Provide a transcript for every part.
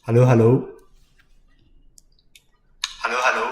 Halo, halo. Halo, halo.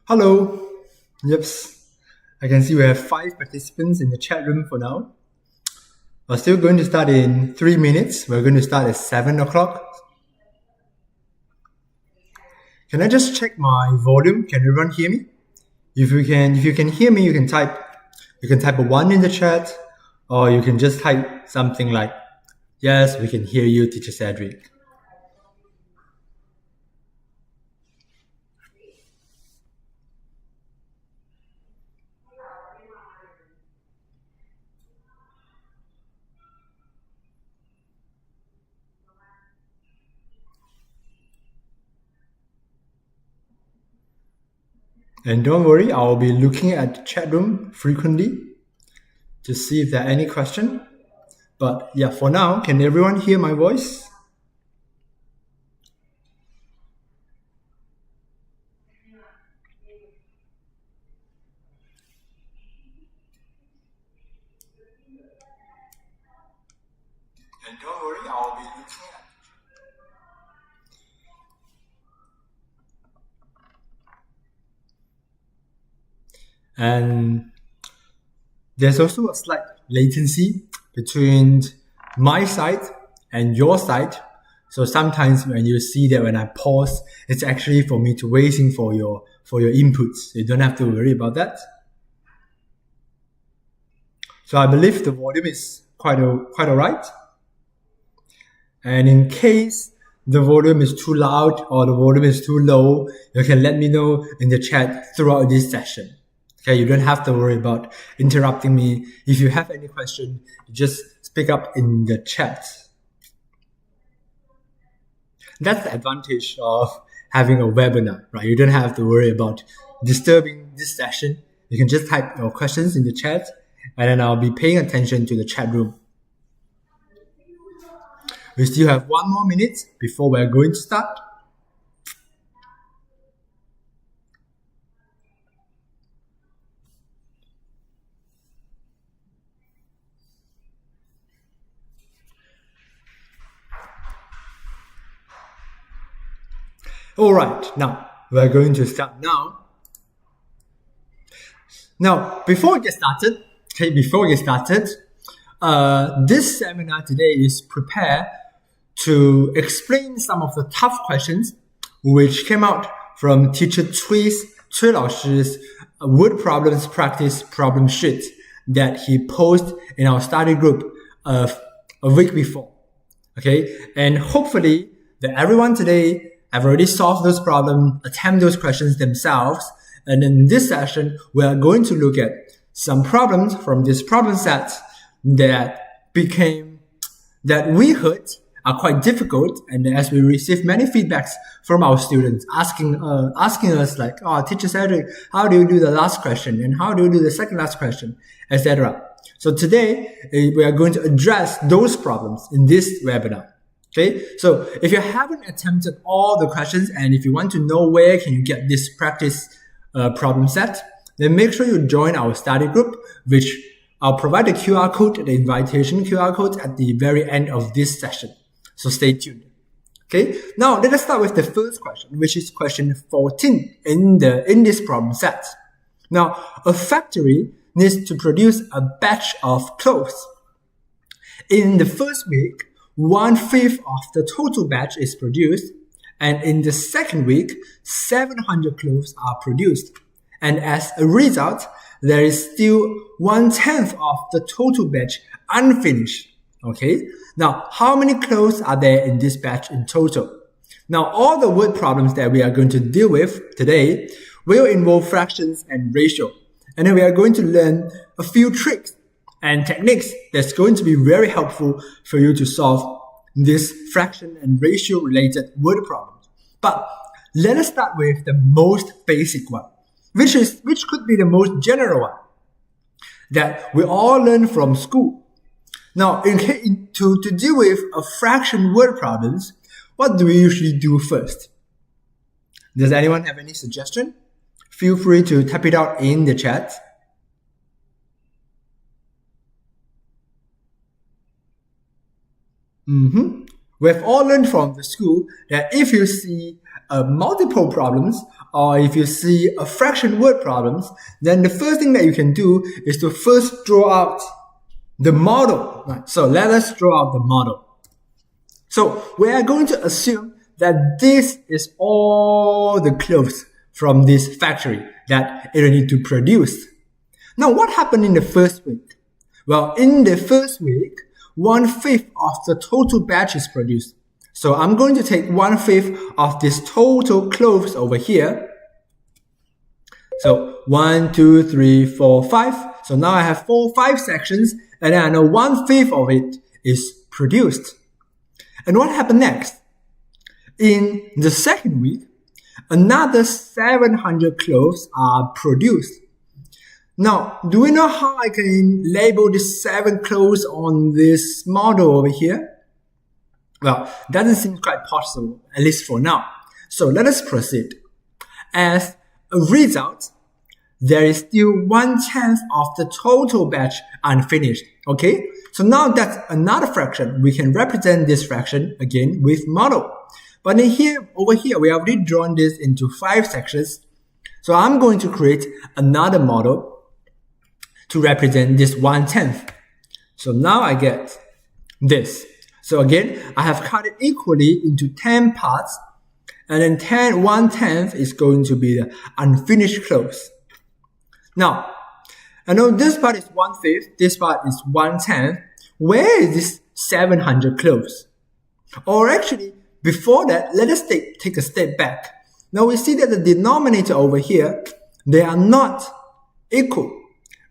Hello. Yep. I can see we have 5 participants in the chat room for now. We're still going to start in 3 minutes. We're going to start at 7 o'clock. Can I just check my volume? Can everyone hear me? If you can hear me, you can type a 1 in the chat, or you can just type something like, yes, we can hear you, Teacher Cedric. And don't worry, I'll be looking at the chat room frequently to see if there are any questions. But yeah, for now, can everyone hear my voice? And don't worry, I'll be looking at. And there's also a slight latency between my side and your side. So sometimes when you see that when I pause, it's actually for me to waiting for your inputs. You don't have to worry about that. So I believe the volume is quite alright. And in case the volume is too loud or the volume is too low, you can let me know in the chat throughout this session. Okay, you don't have to worry about interrupting me. If you have any question, just speak up in the chat. That's the advantage of having a webinar, right? You don't have to worry about disturbing this session. You can just type your questions in the chat, and then I'll be paying attention to the chat room. We still have 1 more minute before we're going to start. All right, now we're going to start now. Now, before we get started, this seminar today is prepared to explain some of the tough questions which came out from Teacher Cui Lao's word problems practice problem sheet that he posted in our study group of a week before. Okay, and hopefully that everyone today have already solved those problems, attempt those questions themselves. And in this session, we are going to look at some problems from this problem set that we heard are quite difficult. And as we receive many feedbacks from our students asking us like, oh, Teacher Cedric, how do you do the last question? And how do you do the second last question, etc. So today, we are going to address those problems in this webinar. Okay, so if you haven't attempted all the questions and if you want to know where can you get this practice problem set, then make sure you join our study group, which I'll provide the QR code, the invitation QR code at the very end of this session. So stay tuned. Okay, now let us start with the first question, which is question 14 in this problem set. Now, a factory needs to produce a batch of clothes. In the first week, 1/5 of the total batch is produced, and in the second week, 700 clothes are produced. And as a result, there is still 1/10 of the total batch unfinished. Okay, now how many clothes are there in this batch in total? Now, all the word problems that we are going to deal with today will involve fractions and ratio. And then we are going to learn a few tricks and techniques that's going to be very helpful for you to solve this fraction and ratio related word problems. But let us start with the most basic one, which could be the most general one that we all learn from school. Now, to deal with a fraction word problems, what do we usually do first? Does anyone have any suggestion? Feel free to type it out in the chat. We've all learned from the school that if you see multiple problems or if you see a fraction word problems, then the first thing that you can do is to first draw out the model. Right? So let us draw out the model. So we are going to assume that this is all the clothes from this factory that it will need to produce. Now, what happened in the first week? Well, in the first week, 1/5 of the total batch is produced. So I'm going to take 1/5 of this total clothes over here. So 1, 2, 3, 4, 5. So now I have 5 sections, and then I know 1/5 of it is produced. And what happened next? In the second week, another 700 clothes are produced. Now, do we know how I can label the 7 clothes on this model over here? Well, doesn't seem quite possible, at least for now. So let us proceed. As a result, there is still 1/10 of the total batch unfinished. Okay? So now that's another fraction. We can represent this fraction again with model. But in here, over here, we have already drawn this into 5 sections. So I'm going to create another model to represent this 1/10. So now I get this. So again, I have cut it equally into 10 parts, and then 1/10 is going to be the unfinished clothes. Now, I know this part is 1/5, this part is 1/10. Where is this 700 clothes? Or actually, before that, let us take a step back. Now we see that the denominator over here, they are not equal,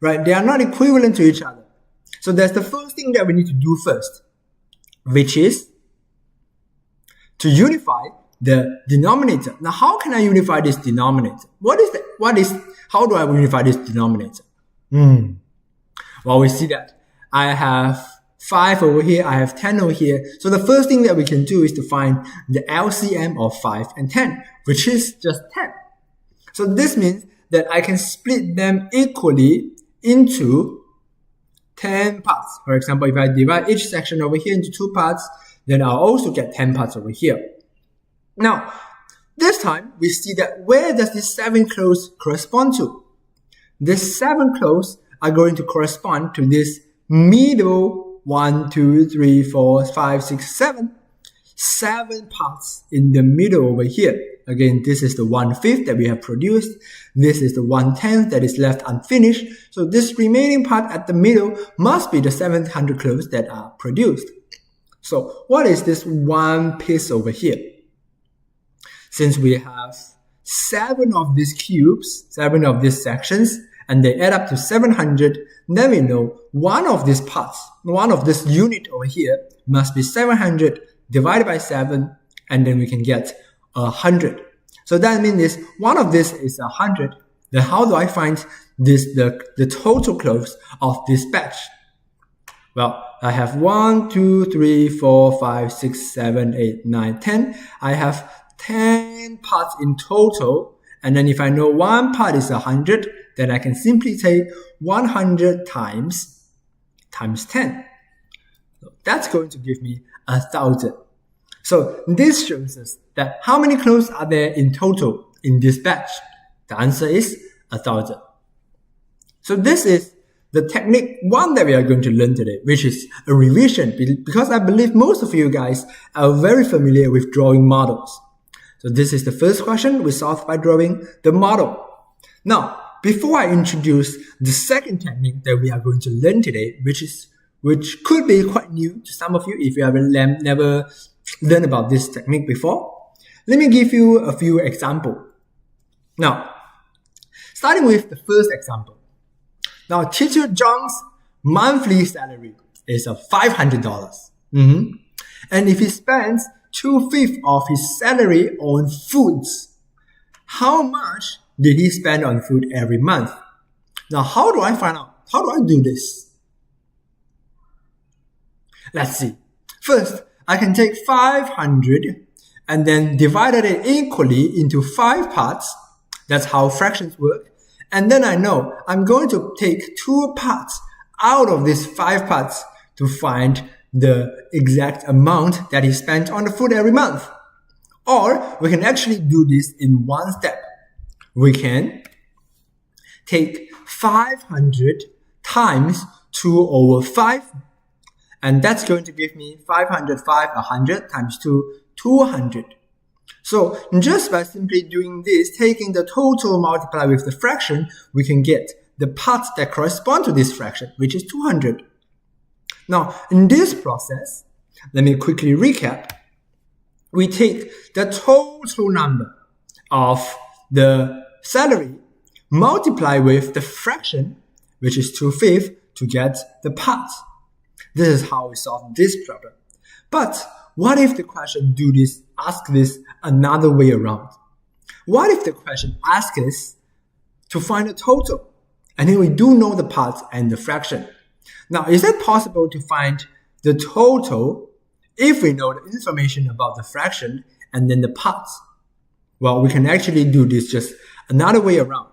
right? They are not equivalent to each other. So that's the first thing that we need to do first, which is to unify the denominator. Now, how can I unify this denominator? How do I unify this denominator? Well, we see that I have 5 over here, I have 10 over here. So the first thing that we can do is to find the LCM of 5 and 10, which is just 10. So this means that I can split them equally into 10 parts. For example, if I divide each section over here into 2 parts, then I'll also get 10 parts over here. Now, this time, we see that where does this 7 clothes correspond to? These 7 clothes are going to correspond to this middle 1, 2, 3, 4, 5, 6, 7. 7 parts in the middle over here. Again, this is the 1/5 that we have produced. This is the 1/10 that is left unfinished. So this remaining part at the middle must be the 700 clothes that are produced. So what is this one piece over here? Since we have 7 of these cubes, 7 of these sections, and they add up to 700, then we know one of these parts, one of this unit over here must be 700 divided by 7, and then we can get 100. So that means one of this is 100. Then how do I find the total clothes of this batch? Well, I have 1, 2, 3, 4, 5, 6, 7, 8, 9, 10. I have 10 parts in total. And then if I know one part is 100, then I can simply take 100 times 10. So that's going to give me 1,000. So this shows us that how many clothes are there in total in this batch? The answer is 1,000. So this is the technique 1 that we are going to learn today, which is a revision, because I believe most of you guys are very familiar with drawing models. So this is the first question we solved by drawing the model. Now, before I introduce the second technique that we are going to learn today, which could be quite new to some of you if you have never learned about this technique before, let me give you a few examples. Now, starting with the first example. Now, Teacher John's monthly salary is $500. And if he spends 2/5 of his salary on foods. How much did he spend on food every month? Now, how do I find out? How do I do this? Let's see. First, I can take 500 and then divided it equally into 5 parts. That's how fractions work. And then I know I'm going to take 2 parts out of these 5 parts to find the exact amount that he spent on the food every month. Or we can actually do this in one step. We can take 500 times 2/5, and that's going to give me 100 times 2, 200. So just by simply doing this, taking the total multiplied with the fraction, we can get the parts that correspond to this fraction, which is 200. Now, in this process, let me quickly recap. We take the total number of the salary, multiply with the fraction, which is 2/5, to get the parts. This is how we solve this problem. But what if the question asks this another way around? What if the question asks us to find the total, and then we do know the parts and the fraction? Now, is it possible to find the total if we know the information about the fraction and then the parts? Well, we can actually do this just another way around.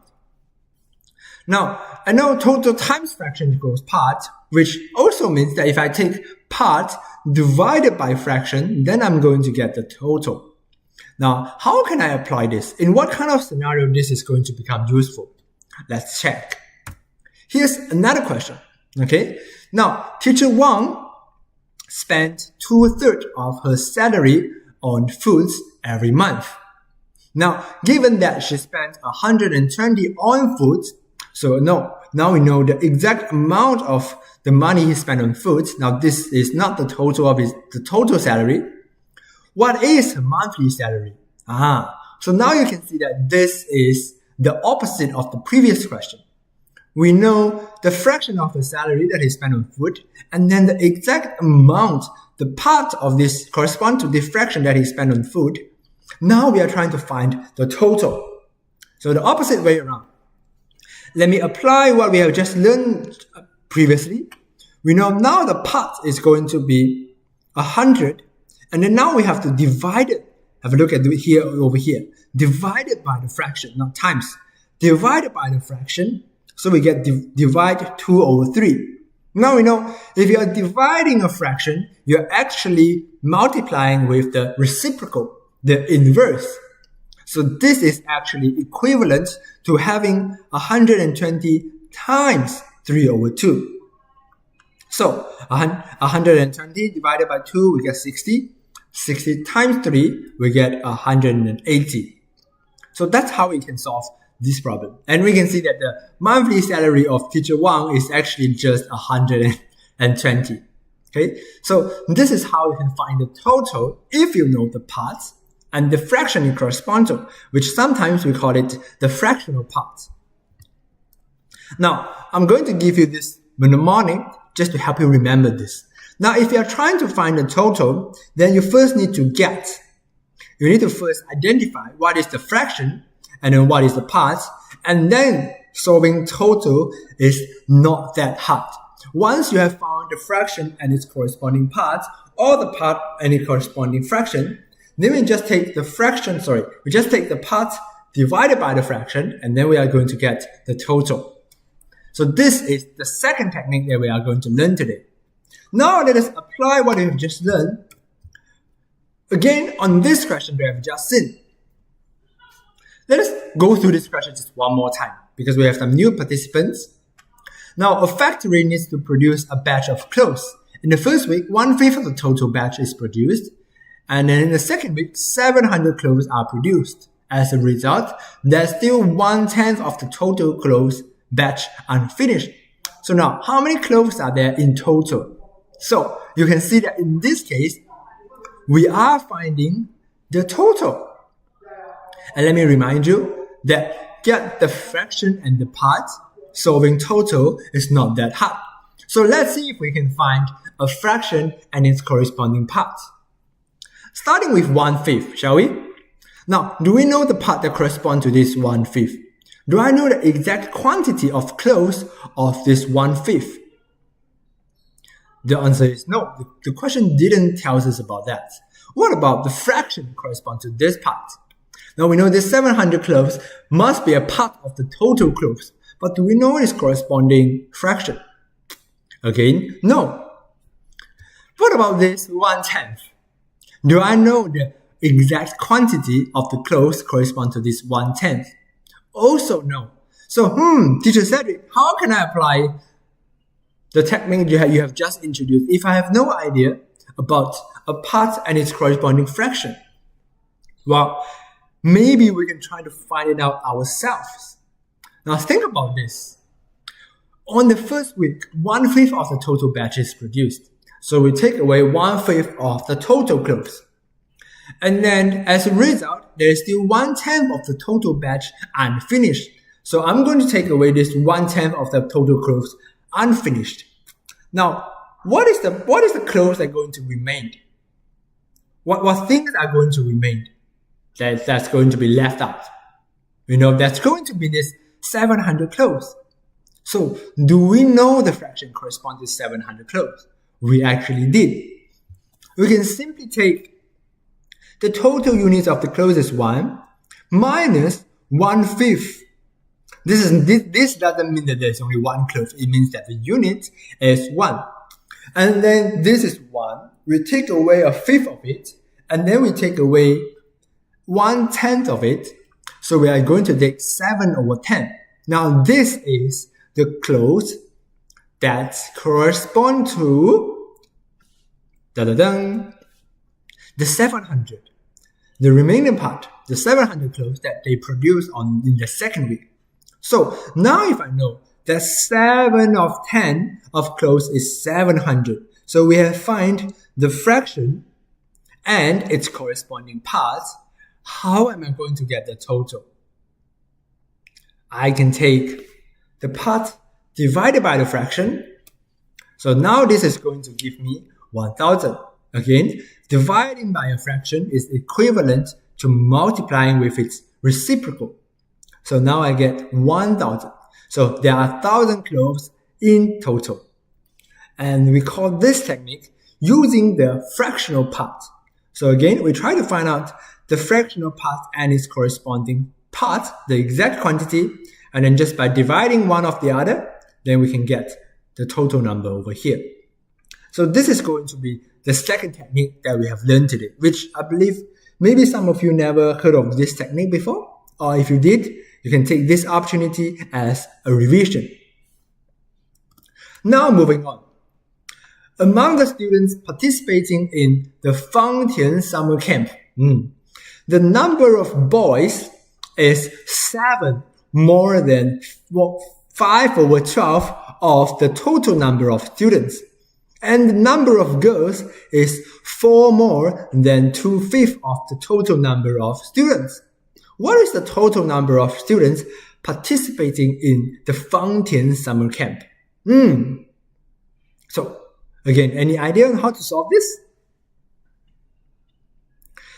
Now, I know total times fraction equals part, which also means that if I take part divided by fraction, then I'm going to get the total. Now, how can I apply this? In what kind of scenario this is going to become useful? Let's check. Here's another question. Okay. Now, teacher Wang spent 2/3 of her salary on foods every month. Now, given that she spent 120 on foods, so now we know the exact amount of the money he spent on foods. Now, this is not the total of the total salary. What is her monthly salary? So now you can see that this is the opposite of the previous question. We know the fraction of the salary that he spent on food, and then the exact amount, the part of this correspond to the fraction that he spent on food. Now we are trying to find the total. So the opposite way around. Let me apply what we have just learned previously. We know now the part is going to be 100, and then now we have to divide it. Have a look at it here, over here. Divided by the fraction, not times. Divided by the fraction. So we get divide 2/3. Now we know if you are dividing a fraction, you're actually multiplying with the reciprocal, the inverse. So this is actually equivalent to having 120 times 3/2. So 120 divided by 2, we get 60. 60 times 3, we get 180. So that's how we can solve this problem. And we can see that the monthly salary of teacher Wang is actually just 120. Okay, so this is how you can find the total if you know the parts and the fraction it corresponds to, which sometimes we call it the fractional part. Now, I'm going to give you this mnemonic just to help you remember this. Now, if you're trying to find the total, then you first need to you need to first identify what is the fraction and then what is the part, and then solving total is not that hard. Once you have found the fraction and its corresponding part, or the part and its corresponding fraction, then we just take the part divided by the fraction, and then we are going to get the total. So this is the second technique that we are going to learn today. Now let us apply what we have just learned again on this question we have just seen. Let us go through this question just one more time because we have some new participants. Now, a factory needs to produce a batch of clothes. In the first week, 1/5 of the total batch is produced. And then in the second week, 700 clothes are produced. As a result, there's still 1/10 of the total clothes batch unfinished. So now, how many clothes are there in total? So you can see that in this case, we are finding the total. And let me remind you that get the fraction and the part, solving total is not that hard. So let's see if we can find a fraction and its corresponding part. Starting with 1/5, shall we? Now, do we know the part that corresponds to this 1/5? Do I know the exact quantity of clothes of this 1/5? The answer is no. The question didn't tell us about that. What about the fraction correspond to this part? Now we know this 700 clothes must be a part of the total clothes, but do we know its corresponding fraction? Again, no. What about this 1/10? Do I know the exact quantity of the clothes correspond to this 1/10? Also no. So, Teacher Cedric, how can I apply the technique you have just introduced if I have no idea about a part and its corresponding fraction? Well, maybe we can try to find it out ourselves. Now think about this. On the first week, 1/5 of the total batch is produced. So we take away 1/5 of the total clothes. And then as a result, there is still 1/10 of the total batch unfinished. So I'm going to take away this 1/10 of the total clothes unfinished. Now, what is the clothes that are going to remain? What things are going to remain that's going to be left out? That's going to be this 700 clothes. So do we know the fraction corresponds to 700 clothes? We actually did. We can simply take the total units of the clothes is 1 minus 1/5. This doesn't mean that there's only one cloth. It means that the unit is 1. And then this is 1. We take away 1/5 of it. And then we take away 1/10 of it. So we are going to take 7/10. Now this is the clothes that correspond to the 700. The remaining part, the 700 clothes that they produce in the second week. So now if I know that 7 of 10 of clothes is 700, so we have find the fraction and its corresponding parts, how am I going to get the total? I can take the part divided by the fraction. So now this is going to give me 1000. Again, dividing by a fraction is equivalent to multiplying with its reciprocal. So now I get 1000. So there are 1000 clothes in total. And we call this technique using the fractional part. So again, we try to find out the fractional part and its corresponding part, the exact quantity, and then just by dividing one of the other, then we can get the total number over here. So this is going to be the second technique that we have learned today, which I believe maybe some of you never heard of this technique before, or if you did, you can take this opportunity as a revision. Now moving on. Among the students participating in the Fangtian summer camp, the number of boys is 7 more than 5/12 of the total number of students. And the number of girls is 4 more than 2/5 of the total number of students. What is the total number of students participating in the Fangtian summer camp? So, again, any idea on how to solve this?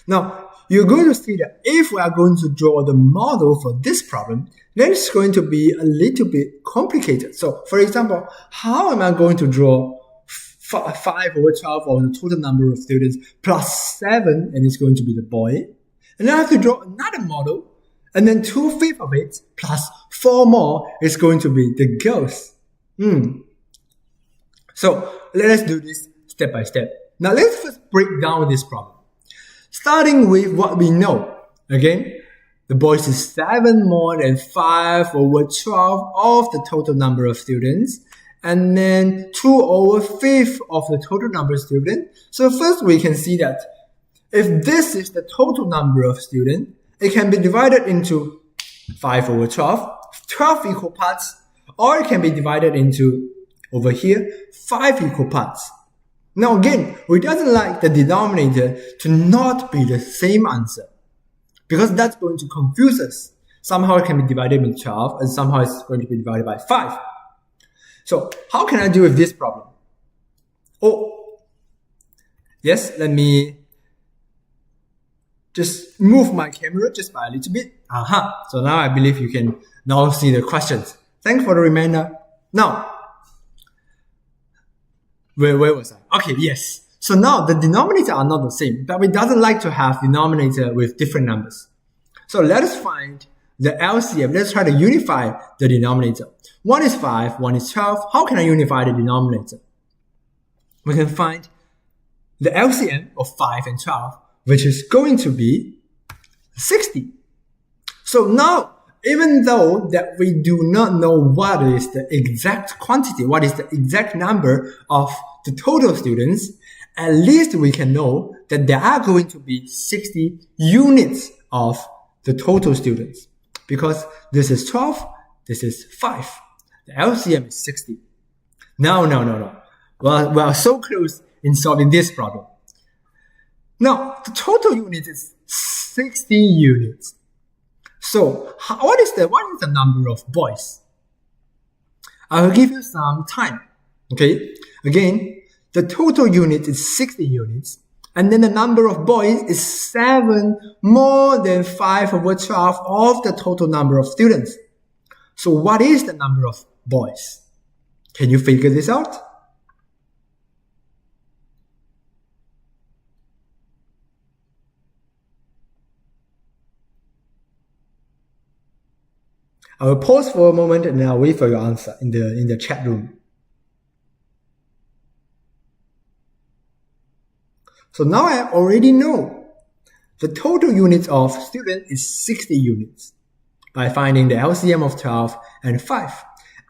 Now, you're going to see that if we are going to draw the model for this problem, then it's going to be a little bit complicated. So, for example, how am I going to draw 5/12 of the total number of students plus 7, and it's going to be the boy? And then I have to draw another model, and then 2/5 of it plus 4 more is going to be the girls. So let us do this step by step. Now let's first break down this problem. Starting with what we know. Again, the boys is 7 more than 5/12 of the total number of students. And then 2/5 of the total number of students. So first we can see that if this is the total number of students, it can be divided into 5/12, 12 equal parts, or it can be divided into, over here, 5 equal parts. Now again, we doesn't like the denominator to not be the same answer, because that's going to confuse us. Somehow it can be divided into 12, and somehow it's going to be divided by 5. So how can I deal with this problem? Yes, let me just move my camera just by a little bit. So now I believe you can now see the questions. Thanks for the reminder. Now, where was I? Okay, yes. So now the denominator are not the same, but we doesn't like to have denominator with different numbers. So let us find the LCM. Let's try to unify the denominator. 1 is 5, 1 is 12. How can I unify the denominator? We can find the LCM of 5 and 12, which is going to be 60. So now, even though that we do not know what is the exact quantity, what is the exact number of the total students, at least we can know that there are going to be 60 units of the total students. Because this is 12, this is 5. The LCM is 60. No. Well, we are so close in solving this problem. Now, the total unit is 60 units. So, what is the number of boys? I will give you some time. Okay? Again, the total unit is 60 units. And then the number of boys is 7 more than 5 over 12 of the total number of students. So what is the number of boys? Can you figure this out? I will pause for a moment and I'll wait for your answer in the chat room. So now I already know the total units of students is 60 units by finding the LCM of 12 and 5.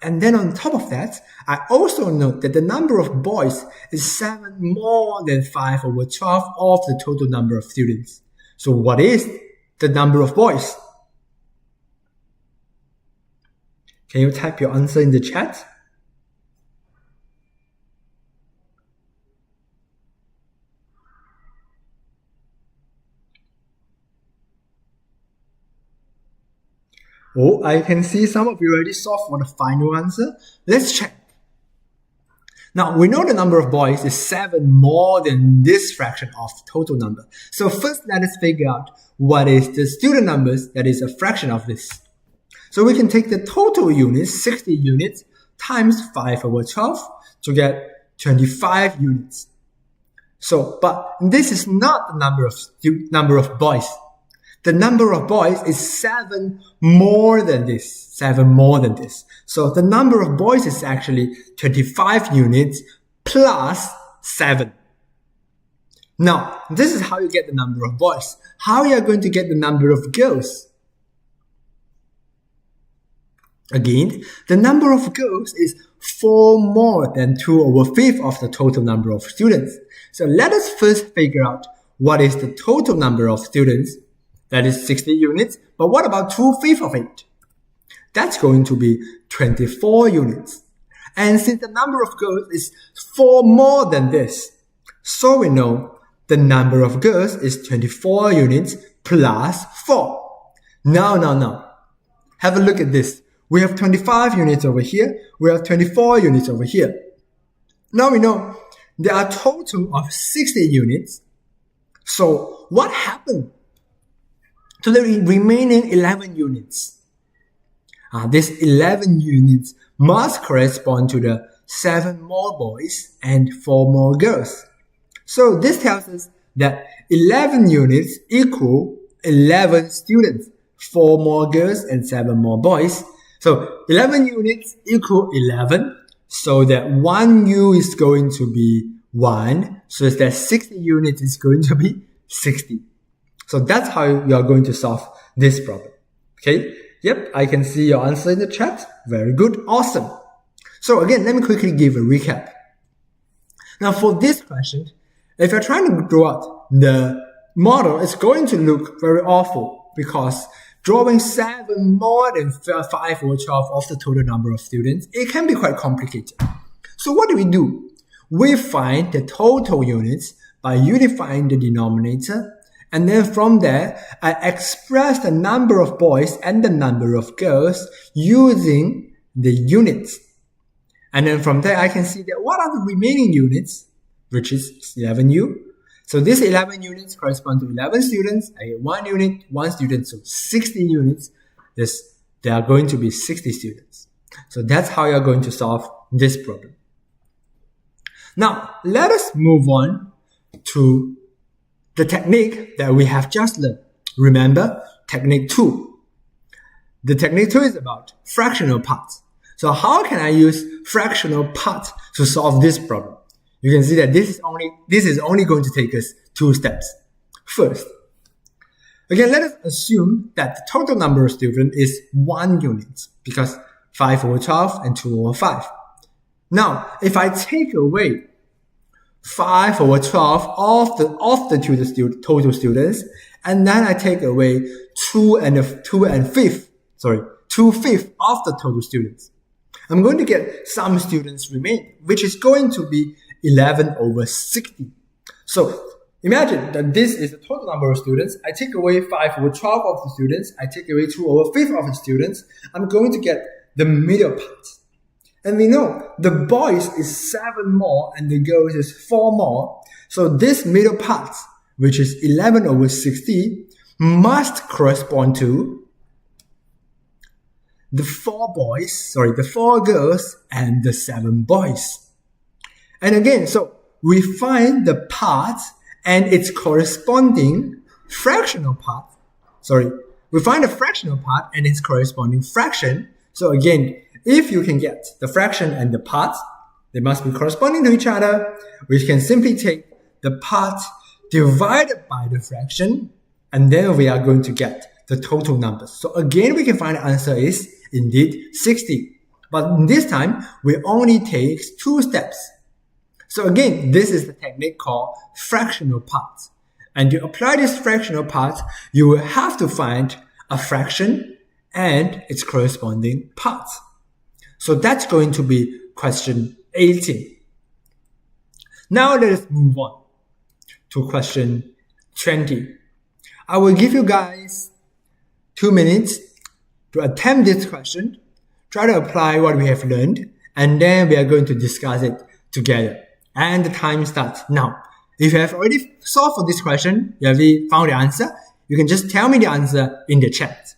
And then on top of that, I also know that the number of boys is 7 more than 5 over 12 of the total number of students. So what is the number of boys? Can you type your answer in the chat? Oh, I can see some of you already solved for the final answer. Let's check. Now, we know the number of boys is 7 more than this fraction of total number. So first, let us figure out what is the student numbers that is a fraction of this. So we can take the total units, 60 units, times 5 over 12 to get 25 units. So, but this is not the number of boys. The number of boys is 7 more than this. 7 more than this. So the number of boys is actually 25 units plus 7. Now, this is how you get the number of boys. How are you going to get the number of girls? Again, the number of girls is 4 more than 2 over 5 of the total number of students. So let us first figure out what is the total number of students. That is 60 units. But what about 2/5 of it? That's going to be 24 units. And since the number of girls is 4 more than this, so we know the number of girls is 24 units plus 4. Now. Have a look at this. We have 25 units over here. We have 24 units over here. Now we know there are a total of 60 units. So what happened to the remaining 11 units? These 11 units must correspond to the 7 more boys and 4 more girls. So this tells us that 11 units equal 11 students, 4 more girls and 7 more boys. So 11 units equal 11. So that 1 U is going to be 1. So that 60 units is going to be 60. So that's how you are going to solve this problem. Okay. Yep. I can see your answer in the chat. Very good. Awesome. So again, let me quickly give a recap. Now for this question, if you're trying to draw out the model, it's going to look very awful because drawing 7 more than 5 over 12 of the total number of students, it can be quite complicated. So what do? We find the total units by unifying the denominator, and then from there, I express the number of boys and the number of girls using the units. And then from there, I can see that what are the remaining units, which is 11U, So these 11 units correspond to 11 students. I get 1 unit, 1 student, so 60 units. There are going to be 60 students. So that's how you're going to solve this problem. Now, let us move on to the technique that we have just learned. Remember, technique 2. The technique 2 is about fractional parts. So how can I use fractional parts to solve this problem? You can see that this is only going to take us 2 steps. First, again, let us assume that the total number of students is 1 unit, because 5 over 12 and 2 over 5. Now, if I take away 5 over 12 of the total students, and then I take away 2/5 of the total students, I'm going to get some students remain, which is going to be 11 over 60. So imagine that this is the total number of students. I take away 5 over 12 of the students. I take away 2 over 5 of the students. I'm going to get the middle part. And we know the boys is 7 more and the girls is 4 more. So this middle part, which is 11 over 60, must correspond to the 4 girls and the 7 boys. And again, so we find the part and its corresponding fractional part. We find the fractional part and its corresponding fraction. So again, if you can get the fraction and the part, they must be corresponding to each other. We can simply take the part divided by the fraction, and then we are going to get the total numbers. So again, we can find the answer is indeed 60. But this time, we only take 2 steps. So again, this is the technique called fractional parts. And to apply this fractional part, you will have to find a fraction and its corresponding parts. So that's going to be question 18. Now let us move on to question 20. I will give you guys 2 minutes to attempt this question, try to apply what we have learned, and then we are going to discuss it together. And the time starts now. If you have already solved for this question, you have already found the answer, you can just tell me the answer in the chat.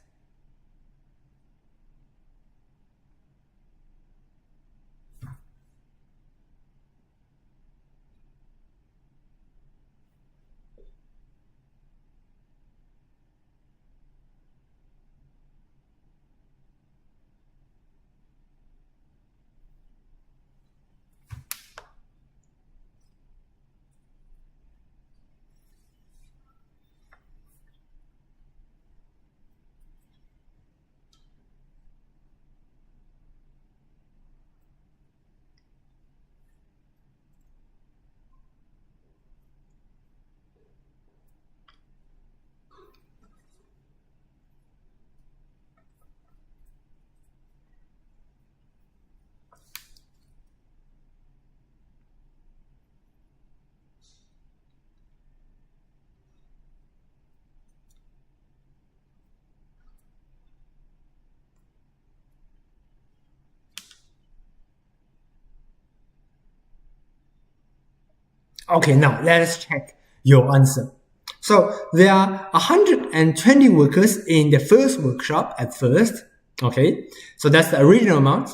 Okay, now let us check your answer. So there are 120 workers in the first workshop at first. Okay, so that's the original amount.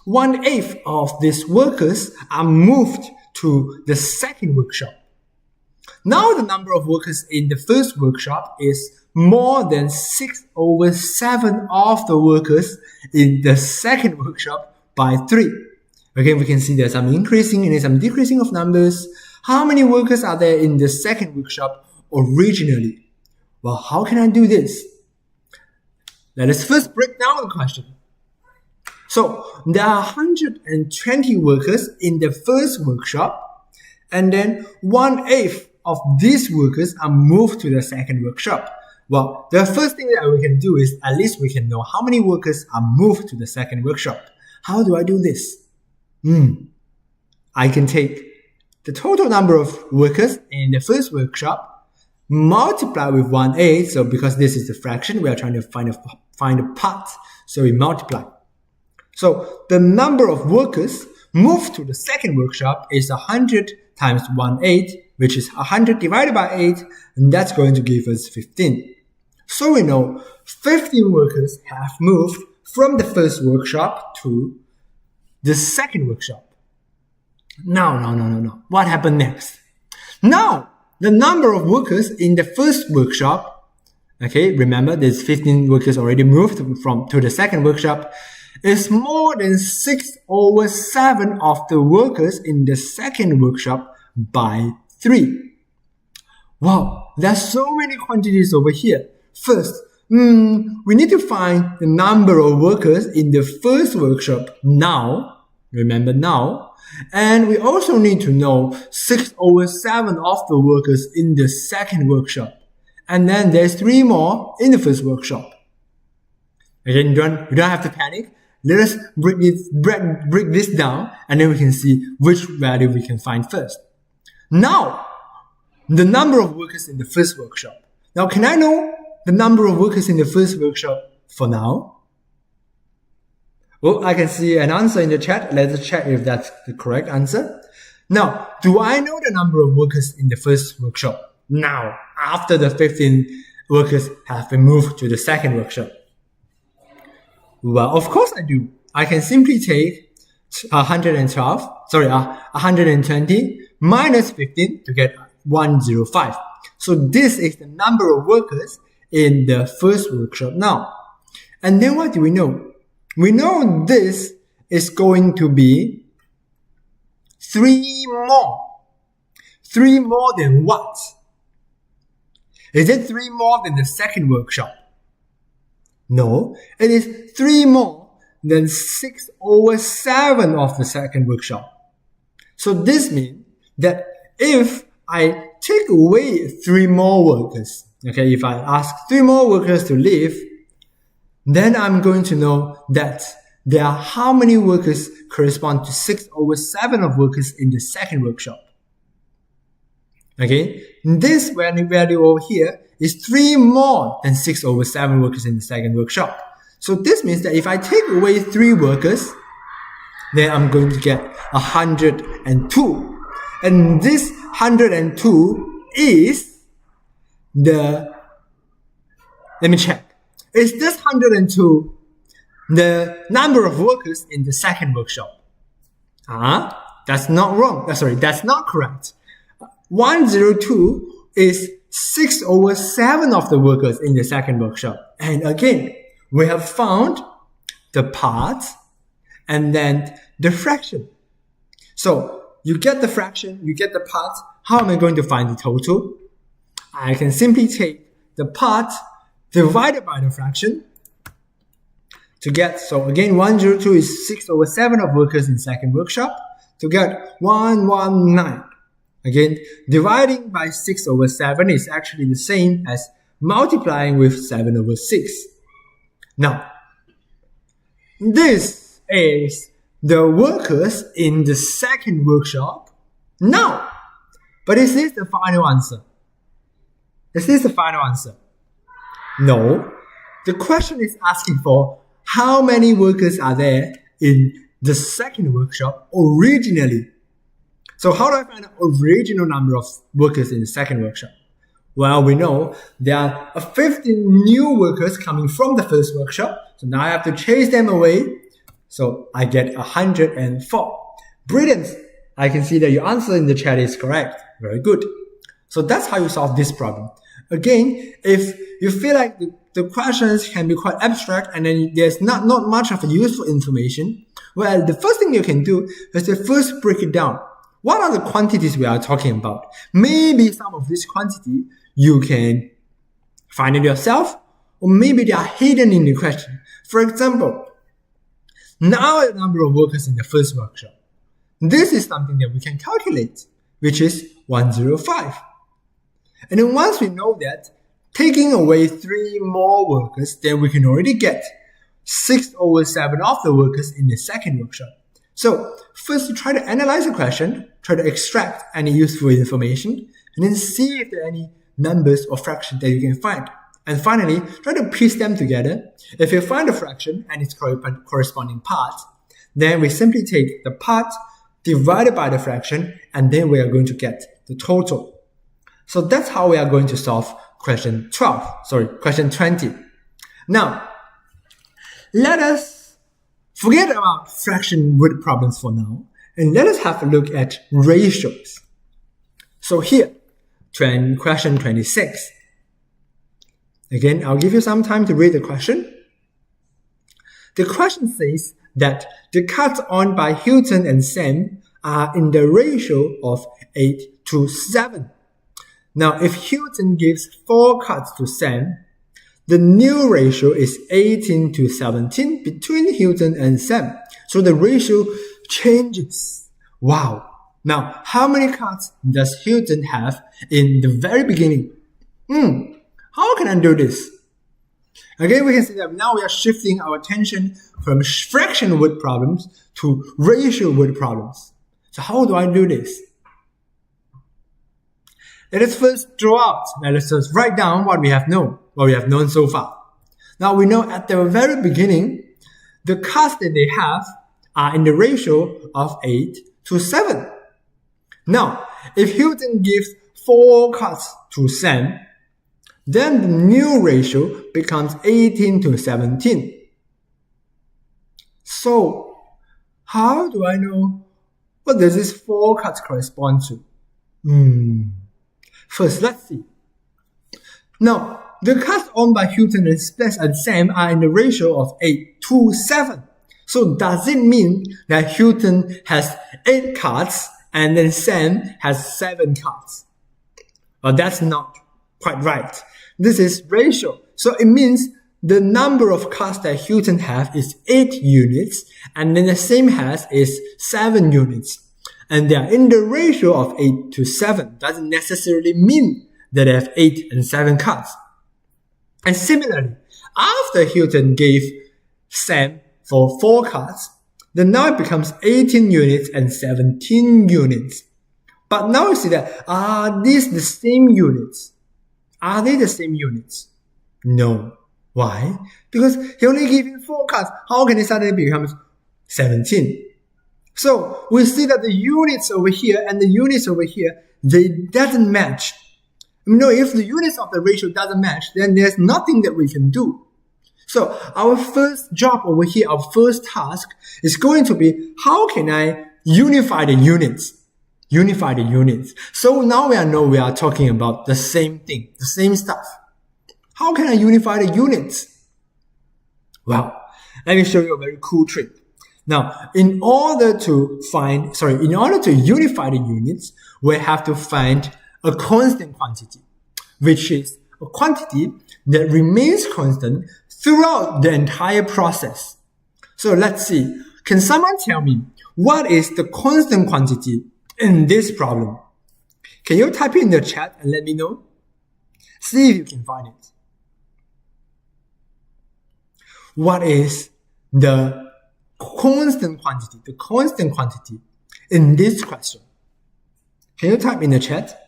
1/8 of these workers are moved to the second workshop. Now the number of workers in the first workshop is more than 6 over 7 of the workers in the second workshop by 3. Again, we can see there's some increasing and some decreasing of numbers. How many workers are there in the second workshop originally? Well, how can I do this? Let us first break down the question. So there are 120 workers in the first workshop, and then 1/8 of these workers are moved to the second workshop. Well, the first thing that we can do is at least we can know how many workers are moved to the second workshop. How do I do this? I can take the total number of workers in the first workshop, multiply with 1/8. So because this is a fraction, we are trying to find a part. So we multiply. So the number of workers moved to the second workshop is 100 times 1/8, which is 100 divided by 8, and that's going to give us 15. So we know 15 workers have moved from the first workshop to the second workshop. No. What happened next? Now, the number of workers in the first workshop, okay, remember there's 15 workers already moved to the second workshop, is more than 6/7 of the workers in the second workshop by 3. Wow, there's so many quantities over here. First, we need to find the number of workers in the first workshop now. Remember now. And we also need to know 6/7 of the workers in the second workshop. And then there's 3 more in the first workshop. Again, you don't have to panic. Let us break this down, and then we can see which value we can find first. Now, the number of workers in the first workshop. Now, can I know the number of workers in the first workshop for now? Well, I can see an answer in the chat. Let's check if that's the correct answer. Now, do I know the number of workers in the first workshop now, after the 15 workers have been moved to the second workshop? Well, of course I do. I can simply take 120 minus 15 to get 105. So this is the number of workers in the first workshop now. And then what do we know? We know this is going to be 3 more. 3 more than what? Is it 3 more than the second workshop? No, it is 3 more than 6/7 of the second workshop. So this means that if I take away 3 more workers, okay, if I ask 3 more workers to leave, then I'm going to know that there are how many workers correspond to 6/7 of workers in the second workshop. Okay, this value over here is 3 more than 6/7 workers in the second workshop. So this means that if I take away 3 workers, then I'm going to get 102. And this 102 is let me check. Is this 102 the number of workers in the second workshop? That's not wrong. That's not correct. 102 is 6/7 of the workers in the second workshop. And again, we have found the part and then the fraction. So you get the fraction, you get the part. How am I going to find the total? I can simply take the part divided by the fraction to get, so again, 102 is 6/7 of workers in second workshop to get 119. Again, dividing by 6/7 is actually the same as multiplying with 7/6. Now, this is the workers in the second workshop now. But is this the final answer? Is this the final answer? No. The question is asking for how many workers are there in the second workshop originally. So how do I find the original number of workers in the second workshop? Well, we know there are 15 new workers coming from the first workshop. So now I have to chase them away. So I get 104. Brilliant. I can see that your answer in the chat is correct. Very good. So that's how you solve this problem. Again, if you feel like the questions can be quite abstract and then there's not much of useful information, well, the first thing you can do is to first break it down. What are the quantities we are talking about? Maybe some of this quantity you can find it yourself, or maybe they are hidden in the question. For example, now the number of workers in the first workshop. This is something that we can calculate, which is 105. And then once we know that, taking away 3 more workers, then we can already get 6/7 of the workers in the second workshop. So first you try to analyze the question, try to extract any useful information, and then see if there are any numbers or fractions that you can find. And finally, try to piece them together. If you find a fraction and its corresponding part, then we simply take the part divided by the fraction, and then we are going to get the total. So that's how we are going to solve question 20. Now, let us forget about fraction word problems for now, and let us have a look at ratios. So here, question 26. Again, I'll give you some time to read the question. The question says that the cuts owned by Hilton and Sam are in the ratio of 8:7. Now, if Hilton gives 4 cuts to Sam, the new ratio is 18:17 between Hilton and Sam. So the ratio changes. Wow. Now, how many cuts does Hilton have in the very beginning? How can I do this? Again, we can see that now we are shifting our attention from fraction word problems to ratio word problems. So how do I do this? Let us first draw out. Let us just write down what we have known so far. Now we know at the very beginning, the cuts that they have are in the ratio of 8:7. Now, if Hilton gives 4 cuts to Sam, then the new ratio becomes 18:17. So, how do I know what does this 4 cuts correspond to? First, let's see. Now, the cuts owned by Hilton and Sam are in the ratio of 8:7. So does it mean that Hilton has 8 cuts and then Sam has 7 cuts? Well, that's not quite right. This is ratio. So it means the number of cuts that Hilton has is 8 units, and then the Sam has is 7 units. And they are in the ratio of 8:7. Doesn't necessarily mean that they have 8 and 7 cuts. And similarly, after Hilton gave Sam for 4 cuts, then now it becomes 18 units and 17 units. But now you see that, are these the same units? Are they the same units? No. Why? Because he only gave him 4 cuts. How can it suddenly become 17? So we see that the units over here and the units over here, they doesn't match. If the units of the ratio doesn't match, then there's nothing that we can do. So our first job over here, our first task is going to be, how can I unify the units? Unify the units. So now we are talking about the same thing, the same stuff. How can I unify the units? Well, let me show you a very cool trick. Now, in order to unify the units, we have to find a constant quantity, which is a quantity that remains constant throughout the entire process. So let's see. Can someone tell me what is the constant quantity in this problem? Can you type it in the chat and let me know? See if you can find it. What is the constant quantity in this question? Can you type in the chat?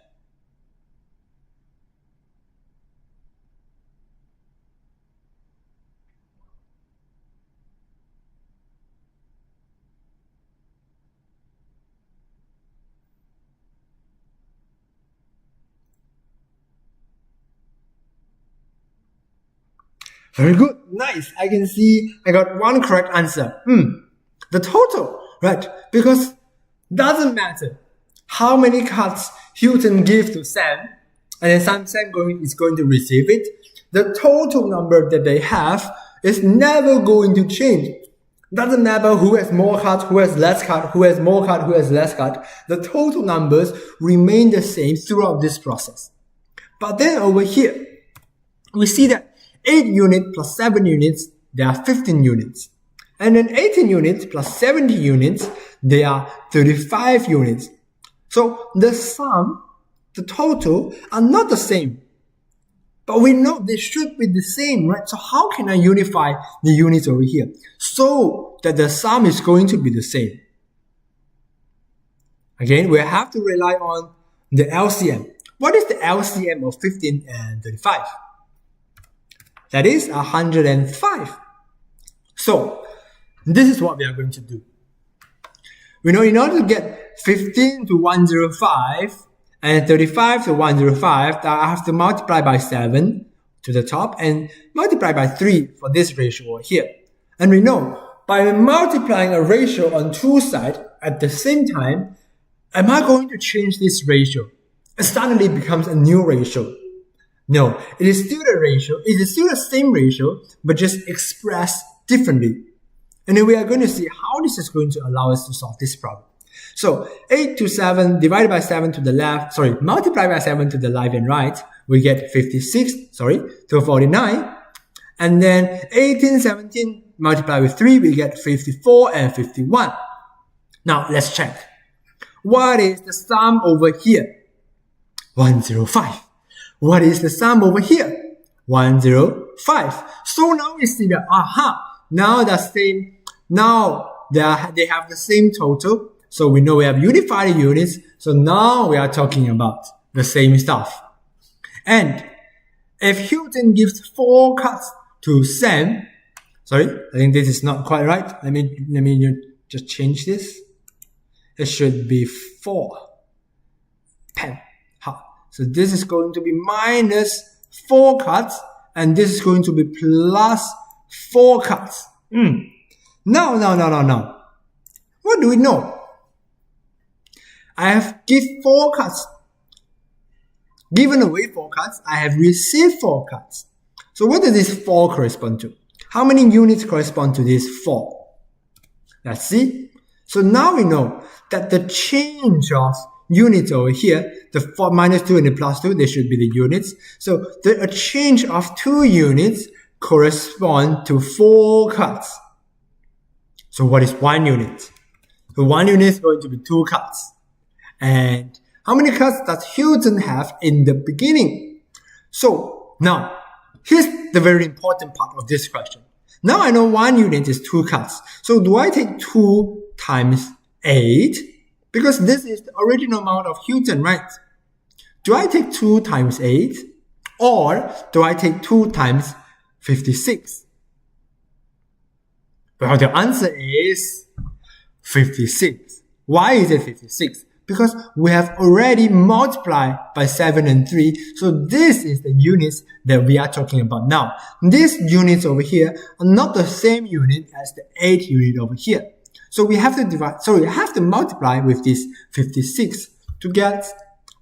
Very good. Nice. I can see I got one correct answer. The total, right? Because doesn't matter how many cuts Hilton gives to Sam, and then Sam is going to receive it. The total number that they have is never going to change. Doesn't matter who has more cut, who has less cut, who has more cut, who has less cut. The total numbers remain the same throughout this process. But then over here, we see that 8 units plus 7 units, they are 15 units. And then 18 units plus 70 units, they are 35 units. So the sum, the total, are not the same. But we know they should be the same, right? So how can I unify the units over here so that the sum is going to be the same? Again, we have to rely on the LCM. What is the LCM of 15 and 35? That is 105. So this is what we are going to do. We know in order to get 15 to 105 and 35 to 105, that I have to multiply by 7 to the top and multiply by 3 for this ratio over here. And we know by multiplying a ratio on two sides at the same time, am I going to change this ratio? It suddenly becomes a new ratio. No, it is still a ratio. It is still the same ratio, but just expressed differently. And then we are going to see how this is going to allow us to solve this problem. So 8 to 7 divided by 7 to the left, multiply by 7 to the left and right, we get 56, to 49. And then 18, 17 multiply with 3, we get 54 and 51. Now let's check. What is the sum over here? 105. What is the sum over here? 105. So now we see that, now they have the same total. So we know we have unified units. So now we are talking about the same stuff. And if Hilton gives 4 cuts to Sam, I think this is not quite right. Let me just change this. It should be 4 pen. So this is going to be minus 4 cuts, and this is going to be plus 4 cuts. Now. What do we know? I have given away 4 cuts. I have received 4 cuts. So what does this 4 correspond to? How many units correspond to this 4? Let's see. So now we know that the change of units over here, the 4 minus 2 and the plus 2, they should be the units. So a change of 2 units correspond to 4 cuts. So what is 1 unit? So 1 unit is going to be 2 cuts. And how many cuts does Hilton have in the beginning? So now, here's the very important part of this question. Now I know 1 unit is 2 cuts. So do I take 2 times 8? Because this is the original amount of Hilton, right? Do I take 2 times 8? Or do I take 2 times 56? Well, the answer is 56. Why is it 56? Because we have already multiplied by 7 and 3. So this is the units that we are talking about now. These units over here are not the same unit as the 8 unit over here. So we have to multiply with this 56 to get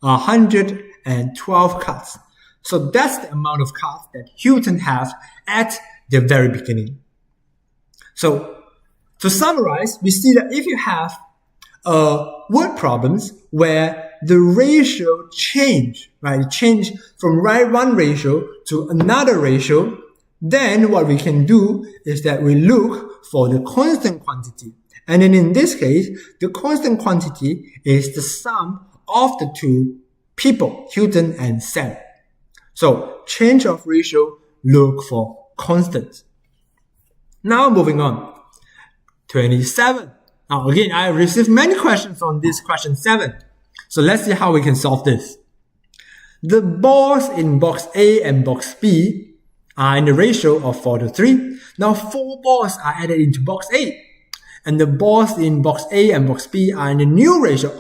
112 cuts. So that's the amount of cuts that Hilton has at the very beginning. So to summarize, we see that if you have word problems where the ratio change from one ratio to another ratio, then what we can do is that we look for the constant quantity. And then in this case, the constant quantity is the sum of the 2 people, Hilton and Sam. So change of ratio, look for constant. Now moving on. 27. Now again, I received many questions on this question 7. So let's see how we can solve this. The balls in box A and box B are in the ratio of 4 to 3. Now 4 balls are added into box A. And the balls in box A and box B are in a new ratio.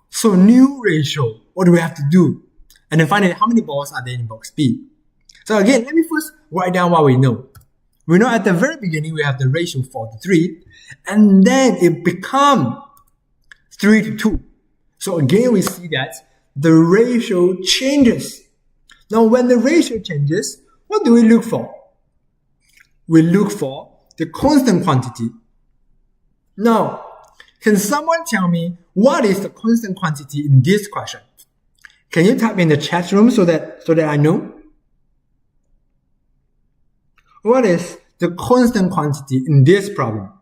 So new ratio. What do we have to do? And then finally, how many balls are there in box B? So again, let me first write down what we know. We know at the very beginning, we have the ratio 4 to 3. And then it becomes 3 to 2. So again, we see that the ratio changes. Now, when the ratio changes, what do we look for? We look for the constant quantity. Now, can someone tell me what is the constant quantity in this question? Can you type in the chat room so that I know? What is the constant quantity in this problem?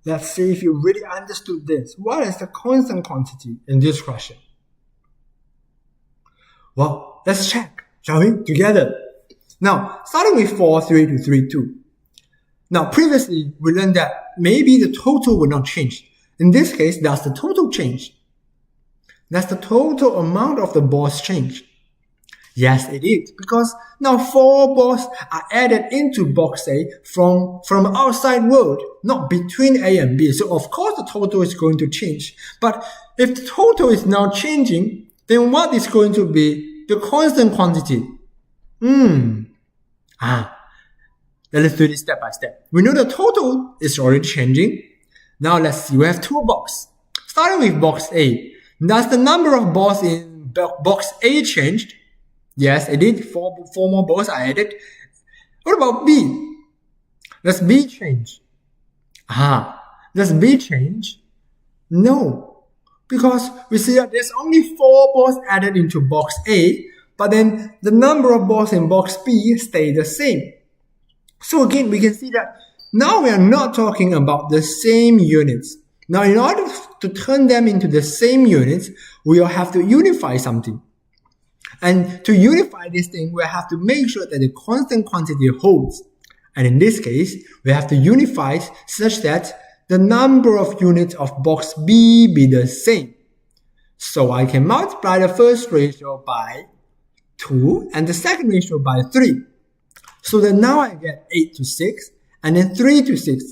Let's see if you really understood this. What is the constant quantity in this question? Well, let's check, shall we? Together. Now, starting with 4, 3 to 3, 2. Now, previously, we learned that maybe the total will not change. In this case, does the total change? Does the total amount of the balls change? Yes, it is, because now 4 balls are added into box A from outside world, not between A and B. So of course the total is going to change. But if the total is now changing, then what is going to be the constant quantity? Let's do this step by step. We know the total is already changing. Now let's see, we have 2 boxes. Starting with box A, does the number of balls in box A changed? Yes, it did. 4 more balls are added. What about B? Does B change? Does B change? No. Because we see that there's only 4 balls added into box A, but then the number of balls in box B stay the same. So again, we can see that now we are not talking about the same units. Now, in order to turn them into the same units, we will have to unify something. And to unify this thing, we have to make sure that the constant quantity holds. And in this case, we have to unify such that the number of units of box B be the same. So I can multiply the first ratio by 2 and the second ratio by 3. So that now I get 8 to 6 and then 3 to 6.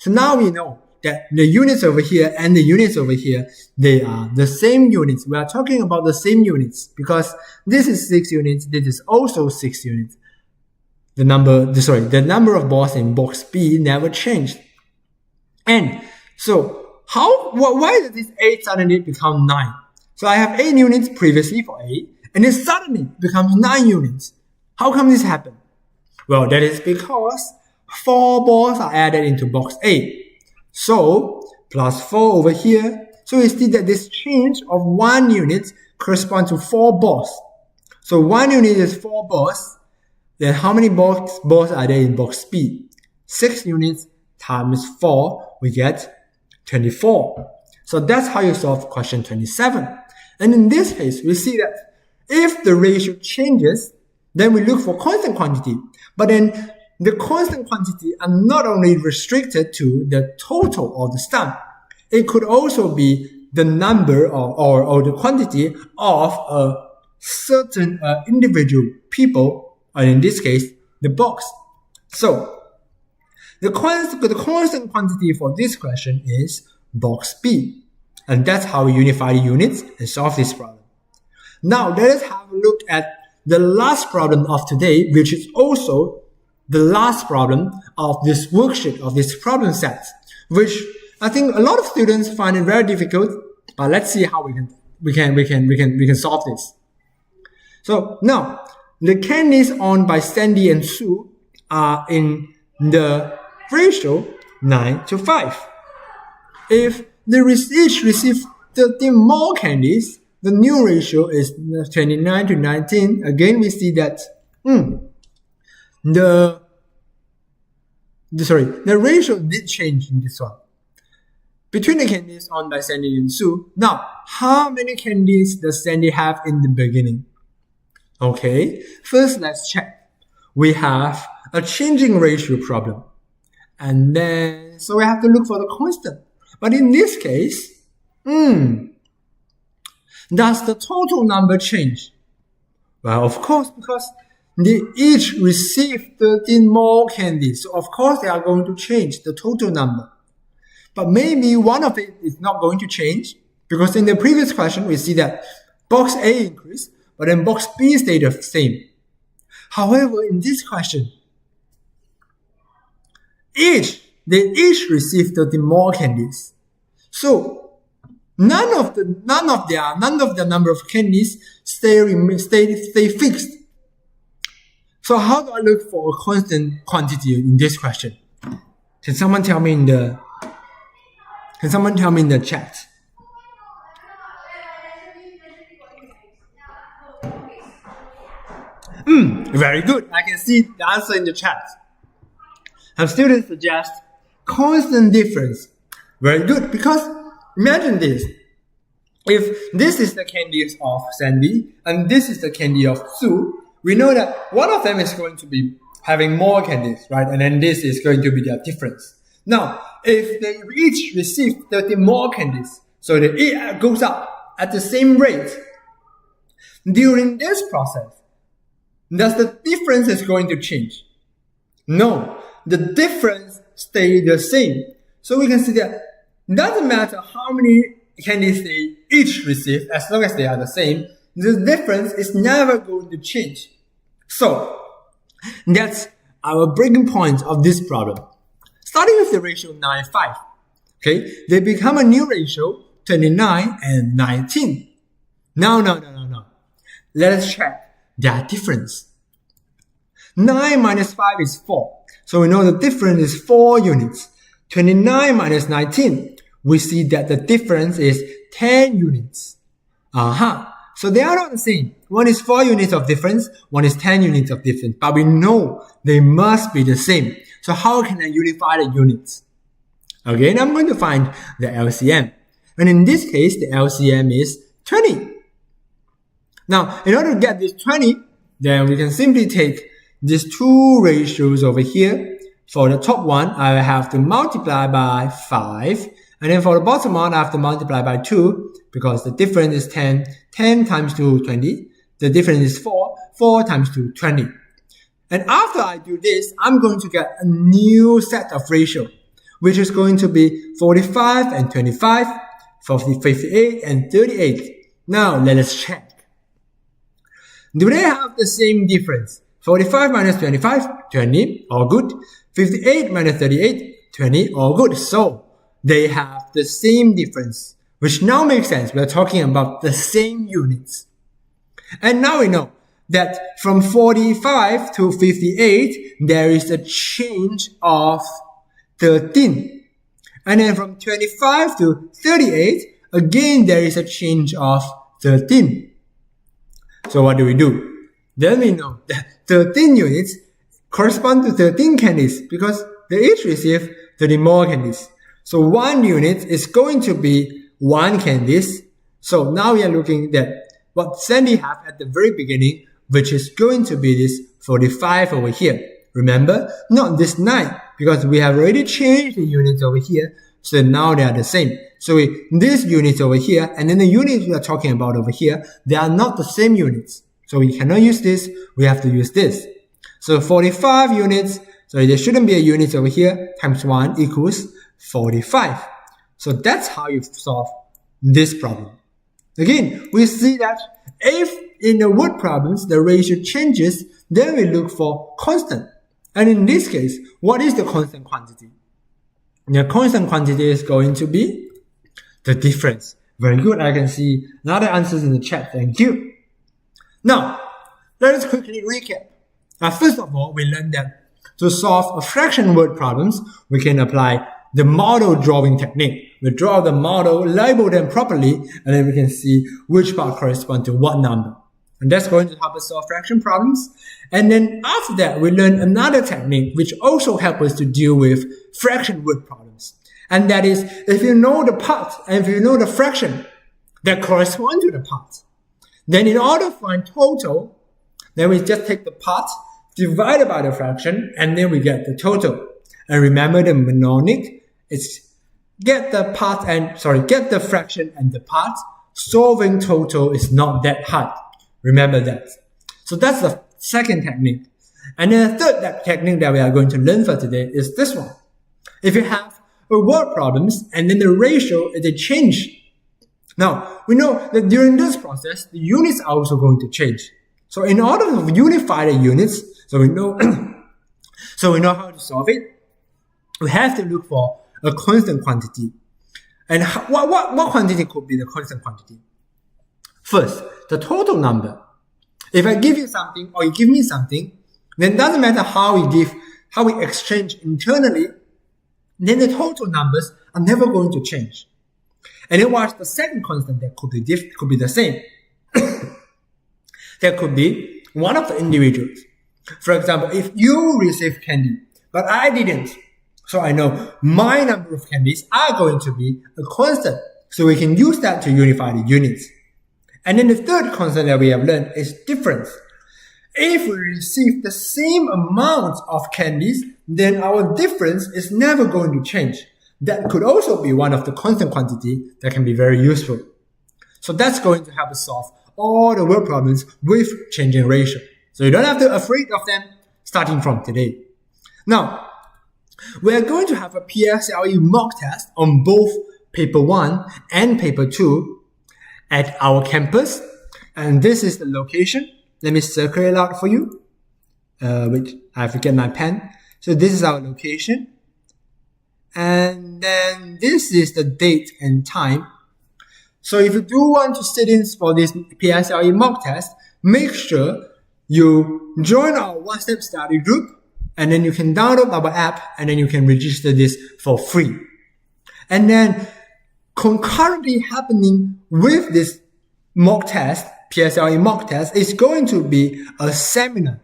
So now we know that the units over here and the units over here, they are the same units. We are talking about the same units because this is 6 units, this is also 6 units. The number of balls in box B never changed. And so why did this 8 suddenly become 9? So I have 8 units previously for A, and it suddenly becomes 9 units. How come this happened? Well, that is because 4 balls are added into box A. So, plus 4 over here. So we see that this change of 1 unit corresponds to 4 balls. So 1 unit is 4 balls. Then how many balls are there in box B? 6 units times 4, we get 24. So that's how you solve question 27. And in this case, we see that if the ratio changes, then we look for constant quantity. But then the constant quantity are not only restricted to the total or the sum. It could also be the number or the quantity of a certain individual people, or in this case, the box. So the constant quantity for this question is box B. And that's how we unify the units and solve this problem. Now let us have a look at the last problem of today, which is also the last problem of this worksheet, of this problem set, which I think a lot of students find it very difficult, but let's see how we can solve this. So now, the candies owned by Sandy and Sue are in the ratio 9 to 5. If they each receive 13 more candies, the new ratio is 29 to 19. Again, we see that the ratio did change in this one. Between the candies owned by Sandy and Sue. Now, how many candies does Sandy have in the beginning? Okay, first let's check. We have a changing ratio problem. And then, so we have to look for the constant. But in this case, does the total number change? Well, of course, because they each receive 13 more candies. So of course they are going to change the total number. But maybe one of it is not going to change, because in the previous question we see that box A increased, but then box B stayed the same. However, in this question, they each receive 13 more candies. So none of the number of candies stay fixed. So how do I look for a constant quantity in this question? Can someone tell me in the chat? Very good. I can see the answer in the chat. Some students suggest constant difference. Very good, because imagine this. if this is the candies of Sandy and this is the candy of Sue, we know that one of them is going to be having more candies, right? And then this is going to be their difference. Now, if they each receive 30 more candies, so it goes up at the same rate, during this process, does the difference is going to change? No, the difference stays the same. So we can see that it doesn't matter how many candies they each receive, as long as they are the same, the difference is never going to change. So that's our breaking point of this problem. Starting with the ratio 9:5, okay, they become a new ratio 29 and 19. No. Let us check their difference. 9 minus 5 is 4. So we know the difference is 4 units. 29 minus 19, we see that the difference is 10 units. So they are not the same. One is 4 units of difference, one is 10 units of difference. But we know they must be the same. So how can I unify the units? Again, I'm going to find the LCM. And in this case, the LCM is 20. Now, in order to get this 20, then we can simply take these two ratios over here. For the top one, I have to multiply by 5. And then for the bottom one, I have to multiply by 2 because the difference is 10. 10 times 2, 20. The difference is 4. 4 times 2, 20. And after I do this, I'm going to get a new set of ratio, which is going to be 45 and 25, 58 and 38. Now, let us check. Do they have the same difference? 45 minus 25, 20, all good. 58 minus 38, 20, all good. So, they have the same difference, which now makes sense. We're talking about the same units. And now we know that from 45 to 58, there is a change of 13. And then from 25 to 38, again, there is a change of 13. So what do? Then we know that 13 units correspond to 13 candies because they each receive 30 more candies. So 1 unit is going to be 1 candies. So now we are looking at what Sandy had at the very beginning, which is going to be this 45 over here. Remember, not this 9 because we have already changed the units over here. So now they are the same. So these units over here and then the units we are talking about over here, they are not the same units. So we cannot use this. We have to use this. So 45 units. So there shouldn't be a unit over here times 1 equals 45. So that's how you solve this problem. Again, we see that if in the word problems the ratio changes, then we look for constant. And in this case, what is the constant quantity? The constant quantity is going to be the difference. Very good. I can see another answers in the chat. Thank you. Now, let us quickly recap. First of all, we learned that to solve a fraction word problems, we can apply the model drawing technique. We draw the model, label them properly, and then we can see which part corresponds to what number. And that's going to help us solve fraction problems. And then after that, we learn another technique which also helps us to deal with fraction word problems. And that is, if you know the part and if you know the fraction that correspond to the part, then in order to find total, then we just take the part divided by the fraction and then we get the total. And remember the mnemonic, it's get the fraction and the part. Solving total is not that hard. Remember that. So that's the second technique. And then the third technique that we are going to learn for today is this one. If you have a word problems and then the ratio, they change. Now, we know that during this process, the units are also going to change. So in order to unify the units, so we know how to solve it, we have to look for a constant quantity. And what quantity could be the constant quantity? First, the total number. If I give you something or you give me something, then it doesn't matter how we exchange internally, then the total numbers are never going to change. And then what's the second constant that could be the same? That could be one of the individuals. For example, if you receive candy, but I didn't, so I know my number of candies are going to be a constant. So we can use that to unify the units. And then the third concept that we have learned is difference. If we receive the same amount of candies, then our difference is never going to change. That could also be one of the constant quantity that can be very useful. So that's going to help us solve all the word problems with changing ratio. So you don't have to be afraid of them starting from today. Now, we are going to have a PSLE mock test on both paper 1 and paper 2 at our campus. And this is the location. Let me circle it out for you. Wait, I forget my pen. So this is our location. And then this is the date and time. So if you do want to sit in for this PSLE mock test, make sure you join our WhatsApp study group, and then you can download our app, and then you can register this for free. And then concurrently happening with this mock test, PSLE mock test, is going to be a seminar.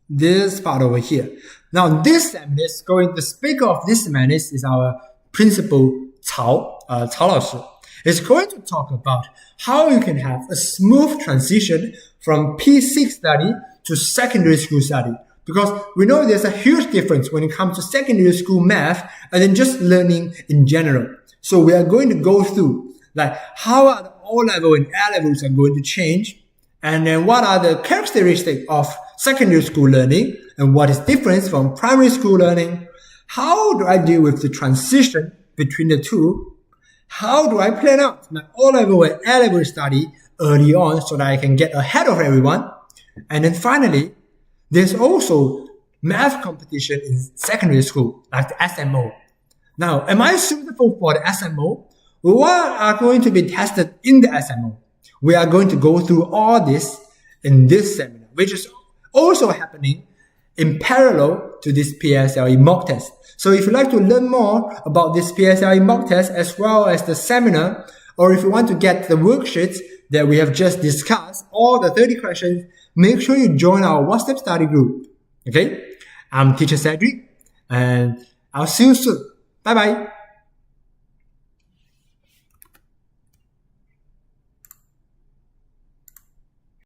This part over here. Now this seminar is the speaker of this seminar is our principal Cao老师. Is going to talk about how you can have a smooth transition from P6 study to secondary school study. Because we know there's a huge difference when it comes to secondary school math and then just learning in general. So we are going to go through like how are the O-level and A-levels are going to change, and then what are the characteristics of secondary school learning and what is different from primary school learning. How do I deal with the transition between the two? How do I plan out my O-level and A-level study early on so that I can get ahead of everyone? And then finally, there's also math competition in secondary school, like the SMO. Now, am I suitable for the SMO? What are going to be tested in the SMO? We are going to go through all this in this seminar, which is also happening in parallel to this PSLE mock test. So if you'd like to learn more about this PSLE mock test as well as the seminar, or if you want to get the worksheets that we have just discussed, all the 30 questions, make sure you join our WhatsApp study group. Okay? I'm Teacher Cedric, and I'll see you soon. Bye-bye.